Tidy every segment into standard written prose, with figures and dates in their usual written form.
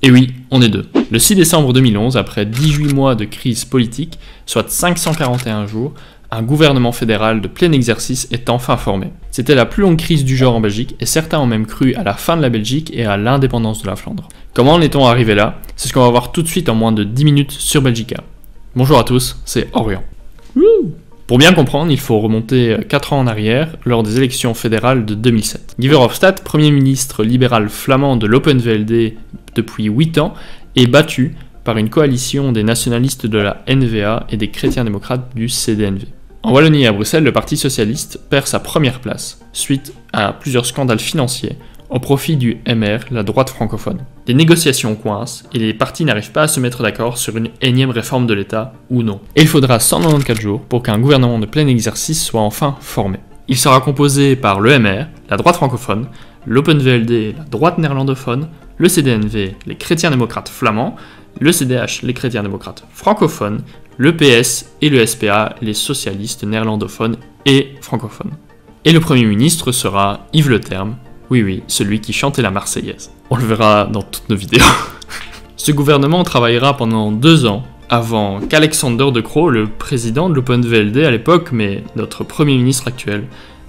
Et oui, on est deux. Le 6 décembre 2011, après 18 mois de crise politique, soit 541 jours, un gouvernement fédéral de plein exercice est enfin formé. C'était la plus longue crise du genre en Belgique et certains ont même cru à la fin de la Belgique et à l'indépendance de la Flandre. Comment en est-on arrivé là? C'est ce qu'on va voir tout de suite en moins de 10 minutes sur Belgica. Bonjour à tous, c'est Orient. Pour bien comprendre, il faut remonter 4 ans en arrière, lors des élections fédérales de 2007. Guy Verhofstadt, premier ministre libéral flamand de l'Open VLD depuis 8 ans, est battu par une coalition des nationalistes de la N-VA et des chrétiens-démocrates du CD&V. En Wallonie et à Bruxelles, le Parti socialiste perd sa première place, suite à plusieurs scandales financiers, au profit du MR, la droite francophone. Les négociations coincent et les partis n'arrivent pas à se mettre d'accord sur une énième réforme de l'État ou non. Et il faudra 194 jours pour qu'un gouvernement de plein exercice soit enfin formé. Il sera composé par le MR, la droite francophone, l'Open VLD, la droite néerlandophone, le CD&V, les chrétiens-démocrates flamands, le CDH, les chrétiens-démocrates francophones, le PS et le SPA, les socialistes néerlandophones et francophones. Et le Premier ministre sera Yves Le Terme, oui, celui qui chantait la Marseillaise. On le verra dans toutes nos vidéos. Ce gouvernement travaillera pendant 2 ans, avant qu'Alexander De Croo, le président de l'Open VLD à l'époque, mais notre Premier ministre actuel,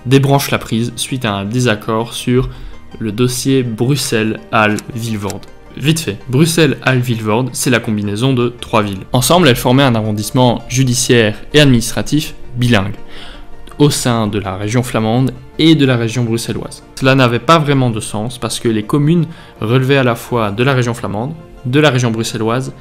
débranche la prise suite à un désaccord sur le dossier Bruxelles-Halle-Vilvoorde. Vite fait, Bruxelles-Halle-Vilvoorde, c'est la combinaison de 3 villes. Ensemble, elles formaient un arrondissement judiciaire et administratif bilingue, au sein de la région flamande et de la région bruxelloise. Cela n'avait pas vraiment de sens parce que les communes relevaient à la fois de la région flamande, de la région bruxelloise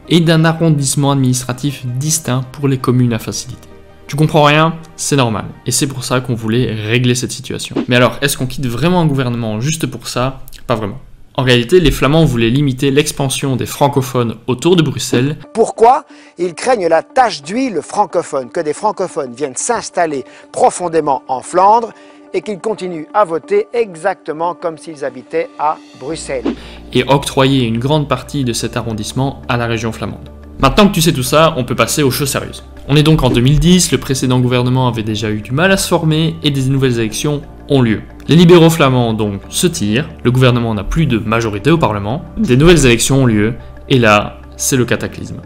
et d'un arrondissement administratif distinct pour les communes à faciliter. Tu comprends rien? C'est normal. Et c'est pour ça qu'on voulait régler cette situation. Mais alors, est-ce qu'on quitte vraiment un gouvernement juste pour ça? Pas vraiment. En réalité, les Flamands voulaient limiter l'expansion des francophones autour de Bruxelles. Pourquoi? Ils craignent la tache d'huile francophone, que des francophones viennent s'installer profondément en Flandre et qu'ils continuent à voter exactement comme s'ils habitaient à Bruxelles. Et octroyer une grande partie de cet arrondissement à la région flamande. Maintenant que tu sais tout ça, on peut passer aux choses sérieuses. On est donc en 2010, le précédent gouvernement avait déjà eu du mal à se former et des nouvelles élections ont lieu. Les libéraux flamands donc se tirent, le gouvernement n'a plus de majorité au Parlement, des nouvelles élections ont lieu, et là, c'est le cataclysme.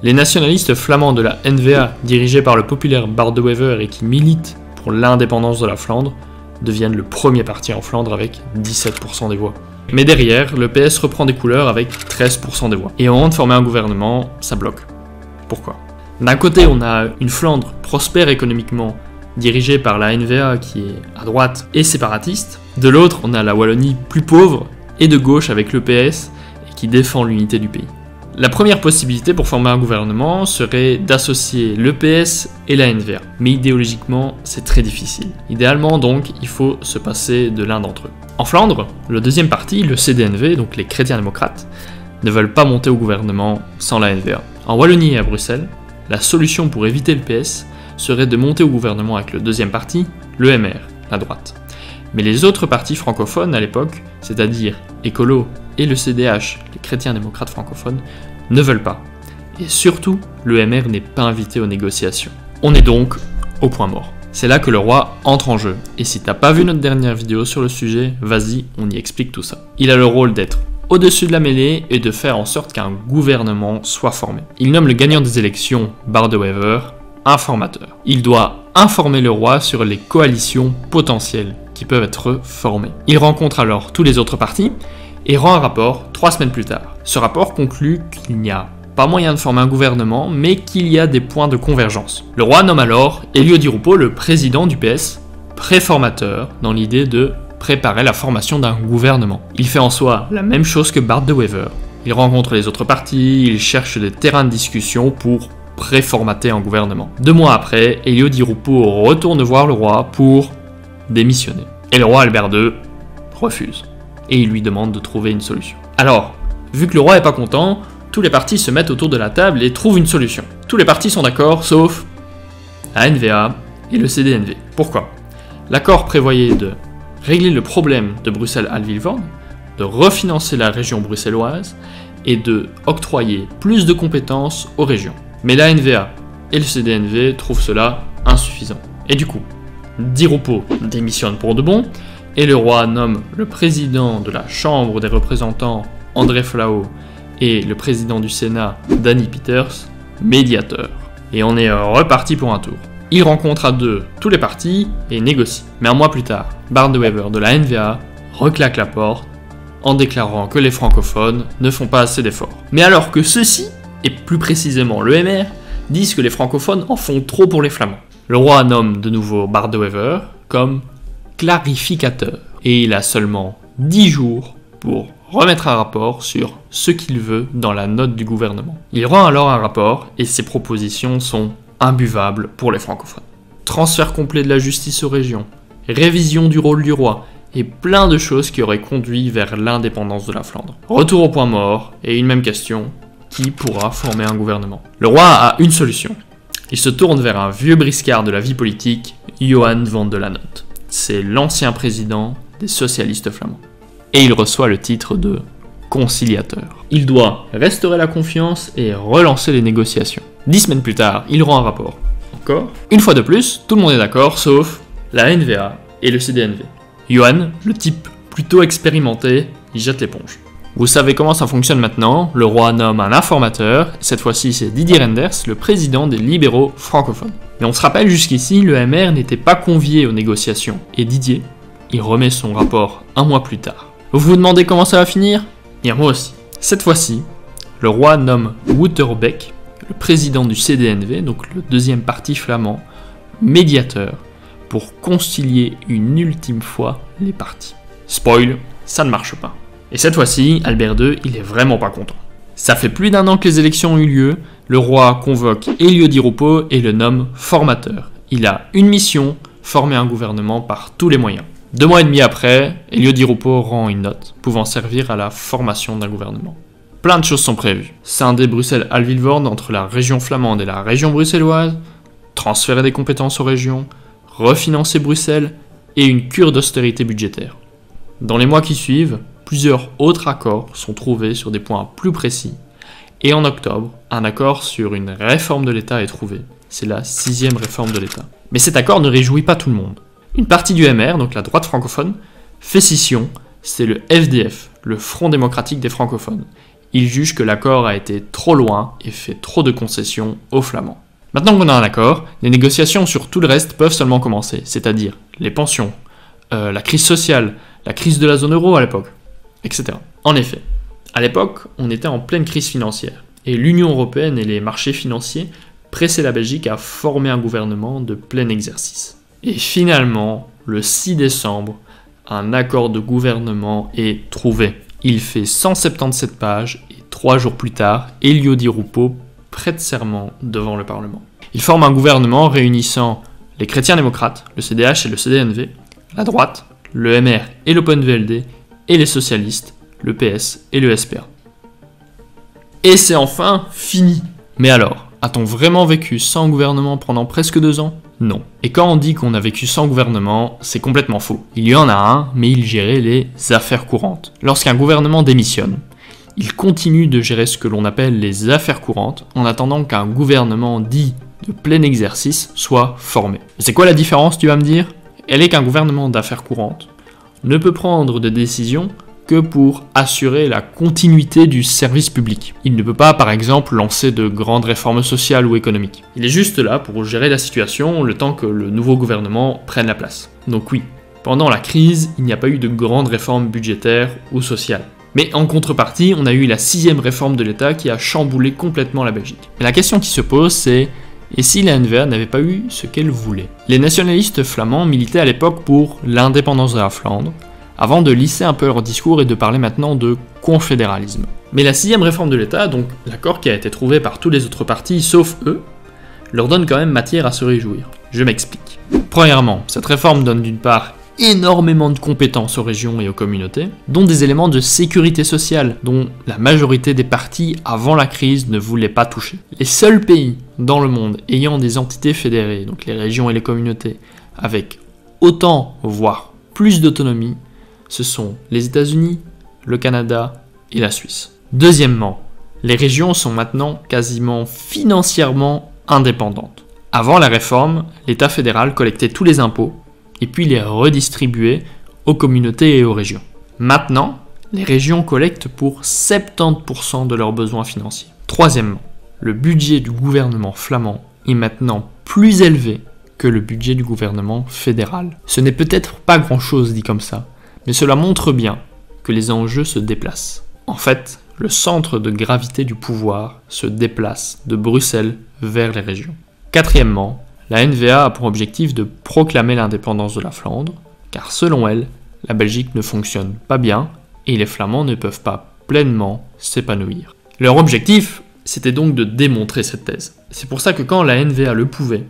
Les nationalistes flamands de la N-VA, dirigés par le populaire Bart De Wever et qui militent pour l'indépendance de la Flandre, deviennent le premier parti en Flandre avec 17% des voix. Mais derrière, le PS reprend des couleurs avec 13% des voix. Et au moment de former un gouvernement, ça bloque. Pourquoi? D'un côté, on a une Flandre prospère économiquement, dirigée par la N-VA qui est à droite et séparatiste. De l'autre, on a la Wallonie plus pauvre et de gauche avec le PS et qui défend l'unité du pays. La première possibilité pour former un gouvernement serait d'associer le PS et la N-VA. Mais idéologiquement, c'est très difficile. Idéalement donc, il faut se passer de l'un d'entre eux. En Flandre, le deuxième parti, le CD&V, donc les chrétiens-démocrates, ne veulent pas monter au gouvernement sans la N-VA. En Wallonie et à Bruxelles, la solution pour éviter le PS serait de monter au gouvernement avec le deuxième parti, le MR, la droite. Mais les autres partis francophones à l'époque, c'est-à-dire Écolo et le CDH, les chrétiens-démocrates francophones, ne veulent pas. Et surtout, le MR n'est pas invité aux négociations. On est donc au point mort. C'est là que le roi entre en jeu. Et si t'as pas vu notre dernière vidéo sur le sujet, vas-y, on y explique tout ça. Il a le rôle d'être au-dessus de la mêlée et de faire en sorte qu'un gouvernement soit formé. Il nomme le gagnant des élections, Bart De Wever, informateur. Il doit informer le roi sur les coalitions potentielles qui peuvent être formées. Il rencontre alors tous les autres partis et rend un rapport 3 semaines plus tard. Ce rapport conclut qu'il n'y a pas moyen de former un gouvernement, mais qu'il y a des points de convergence. Le roi nomme alors Elio Di Rupo, le président du PS, préformateur dans l'idée de préparer la formation d'un gouvernement. Il fait en soi la même chose que Bart De Wever. Il rencontre les autres partis, il cherche des terrains de discussion pour préformater un gouvernement. 2 mois après, Elio Di Rupo retourne voir le roi pour démissionner. Et le roi Albert II refuse. Et il lui demande de trouver une solution. Alors, vu que le roi est pas content, tous les partis se mettent autour de la table et trouvent une solution. Tous les partis sont d'accord, sauf la N-VA et le CD&V. Pourquoi? L'accord prévoyait de régler le problème de Bruxelles-Halle-Vilvoorde, de refinancer la région bruxelloise et de octroyer plus de compétences aux régions. Mais la N-VA et le CD&V trouvent cela insuffisant. Et du coup, Di Rupo démissionne pour de bon, et le roi nomme le président de la Chambre des représentants, André Flao, et le président du Sénat, Danny Peters, médiateur. Et on est reparti pour un tour. Il rencontre à deux tous les partis et négocie. Mais un mois plus tard, Bart de Wever de la NVA reclaque la porte en déclarant que les francophones ne font pas assez d'efforts. Mais alors que ceux-ci, et plus précisément le MR, disent que les francophones en font trop pour les flamands. Le roi nomme de nouveau Bart de Wever comme clarificateur. Et il a seulement 10 jours pour remettre un rapport sur ce qu'il veut dans la note du gouvernement. Il rend alors un rapport et ses propositions sont imbuvables pour les francophones. Transfert complet de la justice aux régions, révision du rôle du roi et plein de choses qui auraient conduit vers l'indépendance de la Flandre. Retour au point mort et une même question, qui pourra former un gouvernement? Le roi a une solution. Il se tourne vers un vieux briscard de la vie politique, Johan van de Lannotte. C'est l'ancien président des socialistes flamands. Et il reçoit le titre de conciliateur. Il doit restaurer la confiance et relancer les négociations. 10 semaines plus tard, il rend un rapport. Encore. Une fois de plus, tout le monde est d'accord, sauf la NVA et le CDNV. Johan, le type plutôt expérimenté, il jette l'éponge. Vous savez comment ça fonctionne maintenant, le roi nomme un informateur, cette fois-ci c'est Didier Reynders, le président des libéraux francophones. Mais on se rappelle jusqu'ici, le MR n'était pas convié aux négociations, et Didier, il remet son rapport un mois plus tard. Vous vous demandez comment ça va finir? Bien moi aussi. Cette fois-ci, le roi nomme Wouterbeek, le président du CDNV, donc le deuxième parti flamand, médiateur, pour concilier une ultime fois les partis. Spoil, ça ne marche pas. Et cette fois-ci, Albert II, il est vraiment pas content. Ça fait plus d'1 an que les élections ont eu lieu, le roi convoque Elio Di Rupo et le nomme formateur. Il a une mission, former un gouvernement par tous les moyens. 2 mois et demi après, Elio Di Rupo rend une note pouvant servir à la formation d'un gouvernement. Plein de choses sont prévues. Scinder Bruxelles-Halle-Vilvoorde entre la région flamande et la région bruxelloise, transférer des compétences aux régions, refinancer Bruxelles et une cure d'austérité budgétaire. Dans les mois qui suivent, plusieurs autres accords sont trouvés sur des points plus précis. Et en octobre, un accord sur une réforme de l'État est trouvé. C'est la 6e réforme de l'État. Mais cet accord ne réjouit pas tout le monde. Une partie du MR, donc la droite francophone, fait scission, c'est le FDF, le Front démocratique des francophones. Il juge que l'accord a été trop loin et fait trop de concessions aux Flamands. Maintenant qu'on a un accord, les négociations sur tout le reste peuvent seulement commencer, c'est-à-dire les pensions, la crise sociale, la crise de la zone euro à l'époque, etc. En effet, à l'époque, on était en pleine crise financière, et l'Union européenne et les marchés financiers pressaient la Belgique à former un gouvernement de plein exercice. Et finalement, le 6 décembre, un accord de gouvernement est trouvé. Il fait 177 pages, et 3 jours plus tard, Elio Di Rupo prête serment devant le Parlement. Il forme un gouvernement réunissant les chrétiens démocrates, le CDH et le CDNV, la droite, le MR et l'Open VLD, et les socialistes, le PS et le SPA. Et c'est enfin fini. Mais alors, a-t-on vraiment vécu sans gouvernement pendant presque 2 ans? Non. Et quand on dit qu'on a vécu sans gouvernement, c'est complètement faux. Il y en a un, mais il gérait les affaires courantes. Lorsqu'un gouvernement démissionne, il continue de gérer ce que l'on appelle les affaires courantes, en attendant qu'un gouvernement dit de plein exercice soit formé. C'est quoi la différence, tu vas me dire? Elle est qu'un gouvernement d'affaires courantes ne peut prendre de décisions que pour assurer la continuité du service public. Il ne peut pas, par exemple, lancer de grandes réformes sociales ou économiques. Il est juste là pour gérer la situation le temps que le nouveau gouvernement prenne la place. Donc oui, pendant la crise, il n'y a pas eu de grandes réformes budgétaires ou sociales. Mais en contrepartie, on a eu la 6e réforme de l'État qui a chamboulé complètement la Belgique. Mais la question qui se pose, c'est: et si la NVA n'avait pas eu ce qu'elle voulait? Les nationalistes flamands militaient à l'époque pour l'indépendance de la Flandre, avant de lisser un peu leur discours et de parler maintenant de confédéralisme. Mais la 6e réforme de l'État, donc l'accord qui a été trouvé par tous les autres partis, sauf eux, leur donne quand même matière à se réjouir. Je m'explique. Premièrement, cette réforme donne d'une part énormément de compétences aux régions et aux communautés, dont des éléments de sécurité sociale, dont la majorité des partis avant la crise ne voulaient pas toucher. Les seuls pays dans le monde ayant des entités fédérées, donc les régions et les communautés, avec autant, voire plus d'autonomie, ce sont les États-Unis, le Canada et la Suisse. Deuxièmement, les régions sont maintenant quasiment financièrement indépendantes. Avant la réforme, l'État fédéral collectait tous les impôts et puis les redistribuait aux communautés et aux régions. Maintenant, Les régions collectent pour 70% de leurs besoins financiers. Troisièmement, le budget du gouvernement flamand est maintenant plus élevé que le budget du gouvernement fédéral. Ce n'est peut-être pas grand-chose dit comme ça, mais cela montre bien que les enjeux se déplacent. En fait, le centre de gravité du pouvoir se déplace de Bruxelles vers les régions. Quatrièmement, la N-VA a pour objectif de proclamer l'indépendance de la Flandre, car selon elle, la Belgique ne fonctionne pas bien et les Flamands ne peuvent pas pleinement s'épanouir. Leur objectif, c'était donc de démontrer cette thèse. C'est pour ça que quand la N-VA le pouvait,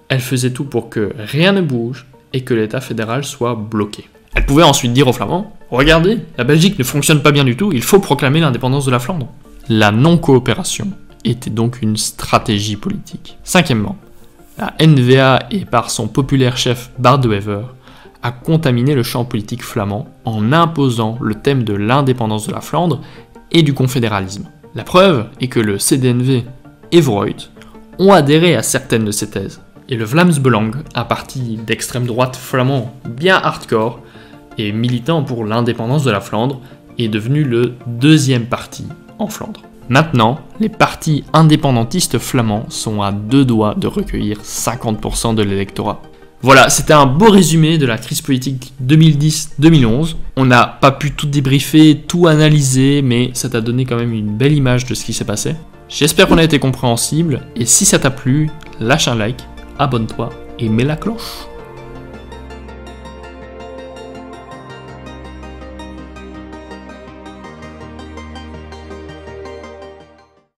elle faisait tout pour que rien ne bouge et que l'État fédéral soit bloqué. Elle pouvait ensuite dire aux Flamands « Regardez, la Belgique ne fonctionne pas bien du tout, il faut proclamer l'indépendance de la Flandre ». La non-coopération était donc une stratégie politique. Cinquièmement, la N-VA et par son populaire chef Bart de Wever a contaminé le champ politique flamand en imposant le thème de l'indépendance de la Flandre et du confédéralisme. La preuve est que le CD&V et Vroyd ont adhéré à certaines de ces thèses. Et le Vlaams Belang, un parti d'extrême droite flamand bien hardcore et militant pour l'indépendance de la Flandre, est devenu le deuxième parti en Flandre. Maintenant, les partis indépendantistes flamands sont à 2 doigts de recueillir 50% de l'électorat. Voilà, c'était un beau résumé de la crise politique 2010-2011. On n'a pas pu tout débriefer, tout analyser, mais ça t'a donné quand même une belle image de ce qui s'est passé. J'espère qu'on a été compréhensible, et si ça t'a plu, lâche un like, abonne-toi et mets la cloche.